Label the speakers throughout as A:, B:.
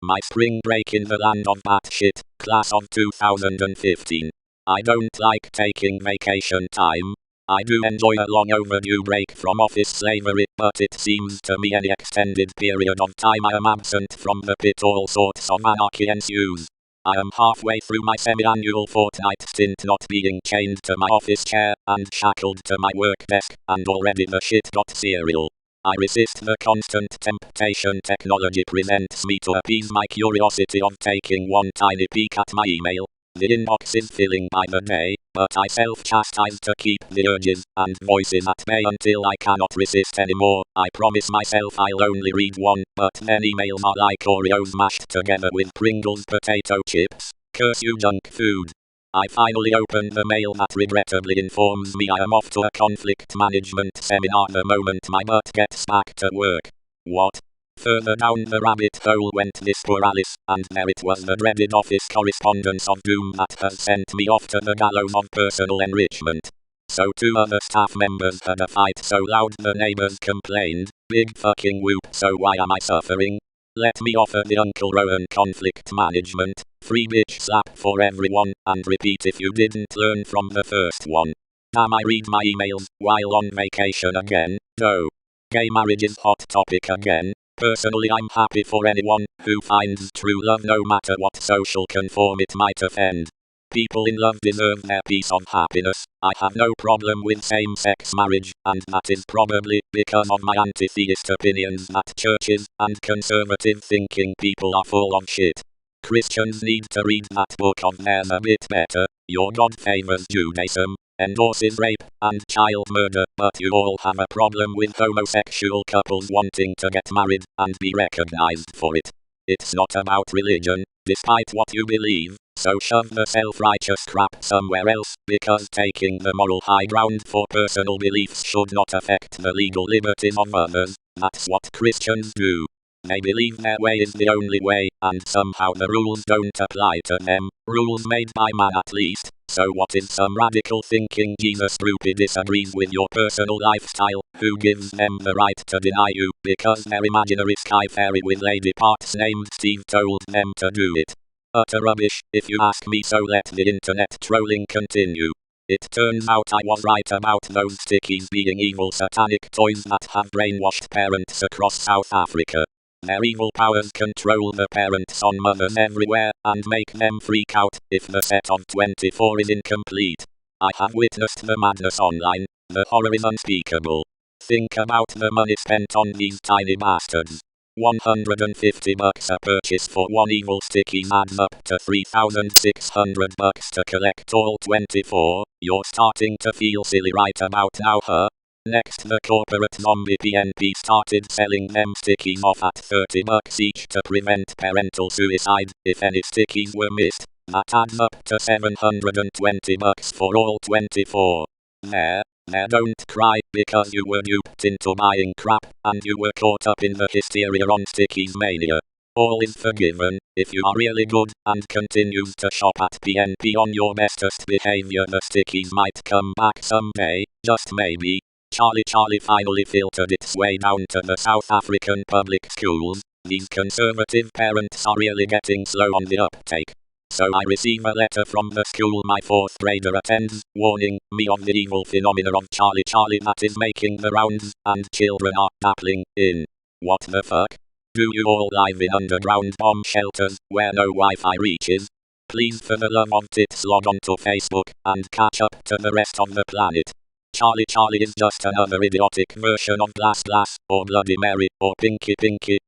A: My spring break in the land of batshit, class of 2015. I don't like taking vacation time. I do enjoy a long overdue break from office slavery, but it seems to me any extended period of time I am absent from the pit all sorts of anarchy ensues. I am halfway through my semi-annual fortnight stint not being chained to my office chair and shackled to my work desk, and already the shit got serial. I resist the constant temptation technology presents me to appease my curiosity of taking one tiny peek at my email. The inbox is filling by the day, but I self-chastise to keep the urges and voices at bay until I cannot resist anymore. I promise myself I'll only read one, but then emails are like Oreos mashed together with Pringles potato chips. Curse you, junk food. I finally open the mail that regrettably informs me I am off to a conflict management seminar the moment my butt gets back to work. What? Further down the rabbit hole went this poor Alice, and there it was, the dreaded office correspondence of doom that has sent me off to the gallows of personal enrichment. So two other staff members had a fight so loud the neighbors complained. Big fucking whoop, so why am I suffering? Let me offer the Uncle Rowan conflict management, free bitch slap for everyone, and repeat if you didn't learn from the first one. Damn, I read my emails while on vacation again, though. Gay marriage is hot topic again. Personally, I'm happy for anyone who finds true love no matter what social conform it might offend. People in love deserve their piece of happiness. I have no problem with same-sex marriage, and that is probably because of my anti-theist opinions that churches and conservative thinking people are full of shit. Christians need to read that book of theirs a bit better. Your God favors Judaism, endorses rape and child murder, but you all have a problem with homosexual couples wanting to get married and be recognized for it. It's not about religion, despite what you believe, so shove the self-righteous crap somewhere else, because taking the moral high ground for personal beliefs should not affect the legal liberties of others. That's what Christians do. They believe their way is the only way, and somehow the rules don't apply to them, rules made by man at least. So what is some radical thinking Jesus groupie disagrees with your personal lifestyle, who gives them the right to deny you, because their imaginary sky fairy with lady parts named Steve told them to do it? Utter rubbish, if you ask me, so let the internet trolling continue. It turns out I was right about those Stickeez being evil satanic toys that have brainwashed parents across South Africa. Their evil powers control the parents on mothers everywhere, and make them freak out if the set of 24 is incomplete. I have witnessed the madness online. The horror is unspeakable. Think about the money spent on these tiny bastards. $150 a purchase for one evil Stickeez adds up to $3,600 to collect all 24. You're starting to feel silly right about now, huh? Next, the corporate zombie PNP started selling them Stickeez off at $30 each to prevent parental suicide. If any Stickeez were missed, that adds up to $720 for all 24. There, don't cry, because you were duped into buying crap, and you were caught up in the hysteria on Stickeez mania. All is forgiven, if you are really good, and continues to shop at PNP on your bestest behavior. The Stickeez might come back someday, just maybe. Charlie finally filtered its way down to the South African public schools. These conservative parents are really getting slow on the uptake. So I receive a letter from the school my 4th grader attends, warning me of the evil phenomena of Charlie that is making the rounds, and children are dappling in. What the fuck? Do you all live in underground bomb shelters, where no Wi-Fi reaches? Please, for the love of tits, log on to Facebook, and catch up to the rest of the planet. Charlie is just another idiotic version of Glass, or Bloody Mary, or Pinky,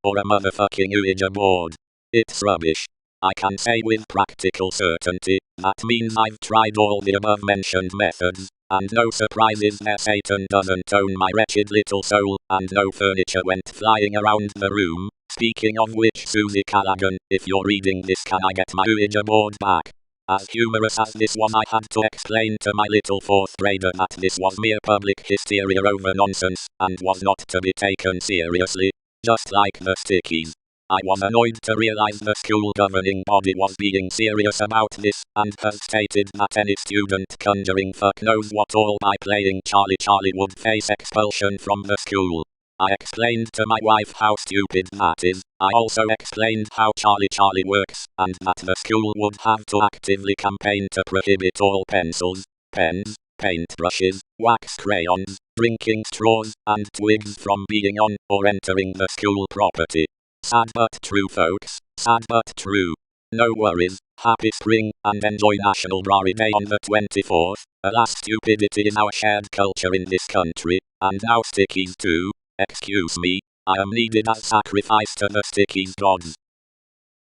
A: or a motherfucking Ouija board. It's rubbish. I can say with practical certainty, that means I've tried all the above mentioned methods, and no surprises there. Satan doesn't own my wretched little soul, and no furniture went flying around the room. Speaking of which, Susie Callaghan, if you're reading this, can I get my Ouija board back? As humorous as this was, I had to explain to my little 4th grader that this was mere public hysteria over nonsense, and was not to be taken seriously. Just like the Stickeez. I was annoyed to realize the school governing body was being serious about this, and has stated that any student conjuring fuck knows what all by playing Charlie would face expulsion from the school. I explained to my wife how stupid that is. I also explained how Charlie works, and that the school would have to actively campaign to prohibit all pencils, pens, paintbrushes, wax crayons, drinking straws, and twigs from being on or entering the school property. Sad but true, folks. Sad but true. No worries. Happy spring, and enjoy National Rari Day on the 24th. Alas, stupidity is our shared culture in this country, and now Stickeez too. Excuse me, I am needed as sacrifice to the Stickeez gods.